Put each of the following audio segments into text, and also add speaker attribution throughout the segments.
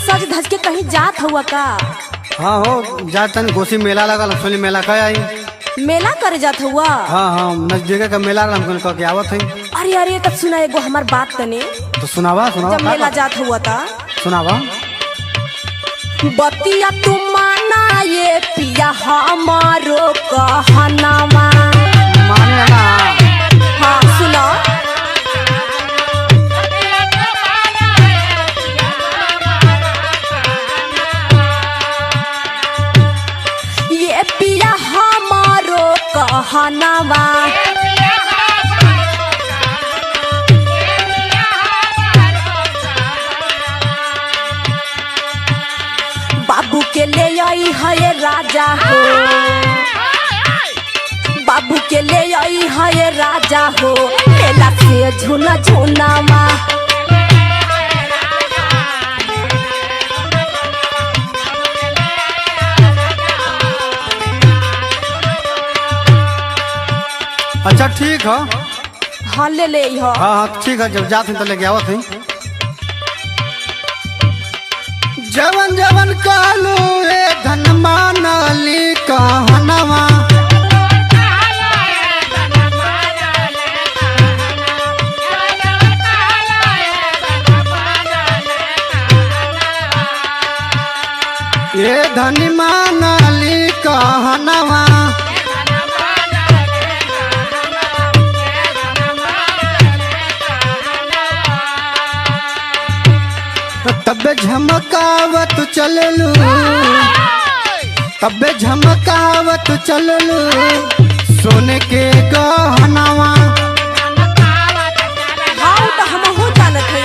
Speaker 1: सज धज के कहीं जात हुआ का?
Speaker 2: हाँ हो जात तनी घोसी मेला लगल सोली मेला कह आई।
Speaker 1: मेला करे जात हुआ?
Speaker 2: हाँ हाँ नजदीक का मेला हम कह के आवत है।
Speaker 1: अरे अरे तब सुना एगो हमार बात तने।
Speaker 2: तो सुनावा सुनावा
Speaker 1: जब मेला जात हुआ था
Speaker 2: सुनावा।
Speaker 1: बतिया तू माना ये पिया हमारो कहनावा।
Speaker 2: माने ना।
Speaker 1: हाँ सुना। ये पिया हमारो कहनावा। बाबू के ले आई है राजा हो, बाबू के ले आई है राजा हो, मेला से झूना झूनावा।
Speaker 2: अच्छा ठीक है।
Speaker 1: हाँ ले ले हो।
Speaker 2: हाँ हाँ ठीक है जब जाते तो लेके आवत है। जवन जवन कालू ए धन मानली कहनवा। ये धन मानली कहनवा। तबे झमकावत चललू, तबे झमकावत चललू सोने के गहनावा।
Speaker 1: हाँ तो हम हो जानत है।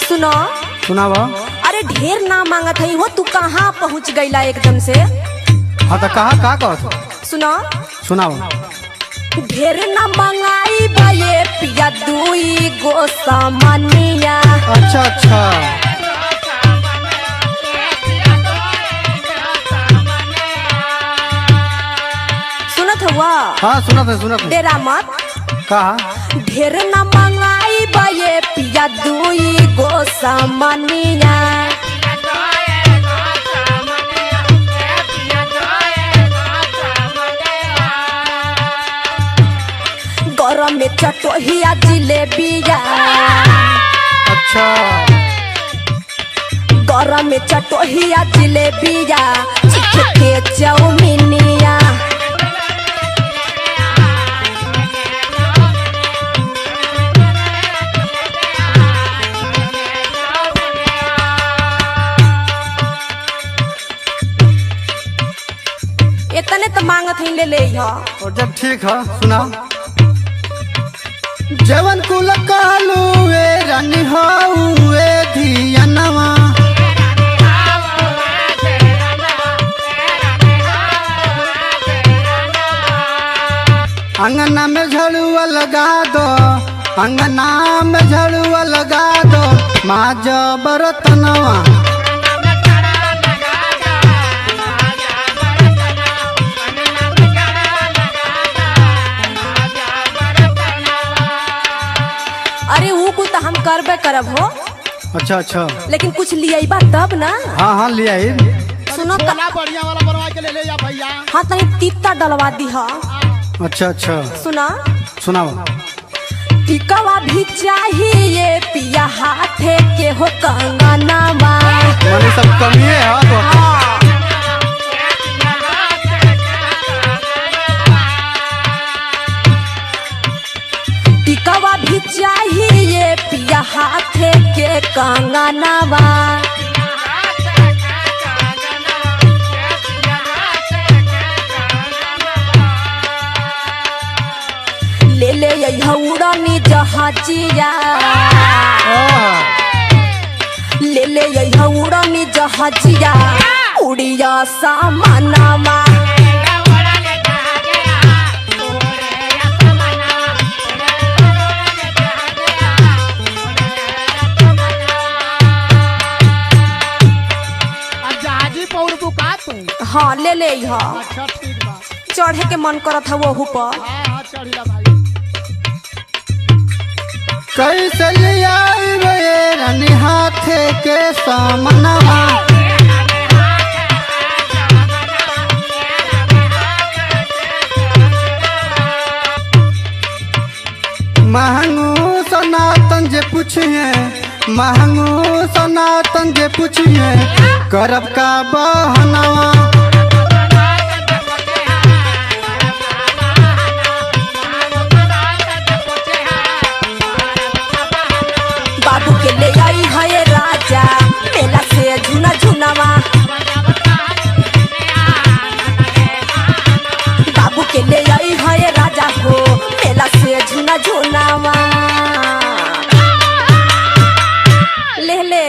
Speaker 1: सुनो
Speaker 2: सुनावा।
Speaker 1: अरे ढेर ना मांगत है वो, तू कहाँ पहुँच गईला एकदम से?
Speaker 2: हाँ तो कहा कहत
Speaker 1: सुनो
Speaker 2: सुनावा।
Speaker 1: ढेर ना मंगाई बाये पिया दुई गो सामानिया।
Speaker 2: अच्छा अच्छा
Speaker 1: सुनत हुआ?
Speaker 2: हाँ सुनत है।
Speaker 1: डेरा मत।
Speaker 2: कहा
Speaker 1: ढेर ना मंगाई बाये पिया दुई गो सामानिया। गरम में चटोहिया जिलेबिया।
Speaker 2: अच्छा
Speaker 1: गरम में चटोहिया जिलेबिया, चीखे के चौमिनिया। इतने तो मांगत है ले ले हो।
Speaker 2: और जब ठीक है सुना। जवन कुल कालू ए रानी हाउ ए धियनवा। अंगना में झड़ुआ लगा दो, अंगना में झड़ुआ लगा दो माँ बरतनवा।
Speaker 1: अरे वो कुछ तो हम करबे करब हो।
Speaker 2: अच्छा अच्छा
Speaker 1: लेकिन कुछ लिया बा तब ना।
Speaker 2: हाँ हाँ लिया ही।
Speaker 1: सुनो
Speaker 3: बढ़िया वाला बनवा के ले ले जा भैया।
Speaker 1: हाँ तनी तीता डलवा दी हा।
Speaker 2: अच्छा अच्छा
Speaker 1: सुना
Speaker 2: सुनाओ।
Speaker 1: टिकवा भी चाहिए पिया हाथे के हो कंगनवा।
Speaker 2: मैंने सब कमी है।
Speaker 1: टिकवा भी चाहिए पिया हाथे के कंगनवा। ले ले उड़नी जहाजिया। ले ले उड़नी जहाजिया, उड़िया सामानवा।
Speaker 3: तू?
Speaker 1: हाँ ले ले।
Speaker 3: अच्छा ठीक बा।
Speaker 1: चढ़े के मन करत है वो पर।
Speaker 3: हाँ हाँ चढ़िला भाई।
Speaker 2: कैसे लिया रानी हाथे के सामनवा महंगू सनातन जे पूछिए महंगू सनातन जे पूछिए करब का बहनवा
Speaker 1: बाबू के ले आई है राजा मेला से झुना झुनावा बाबू के ले आई है राजा हो मेला से झुना झुनावा ले ले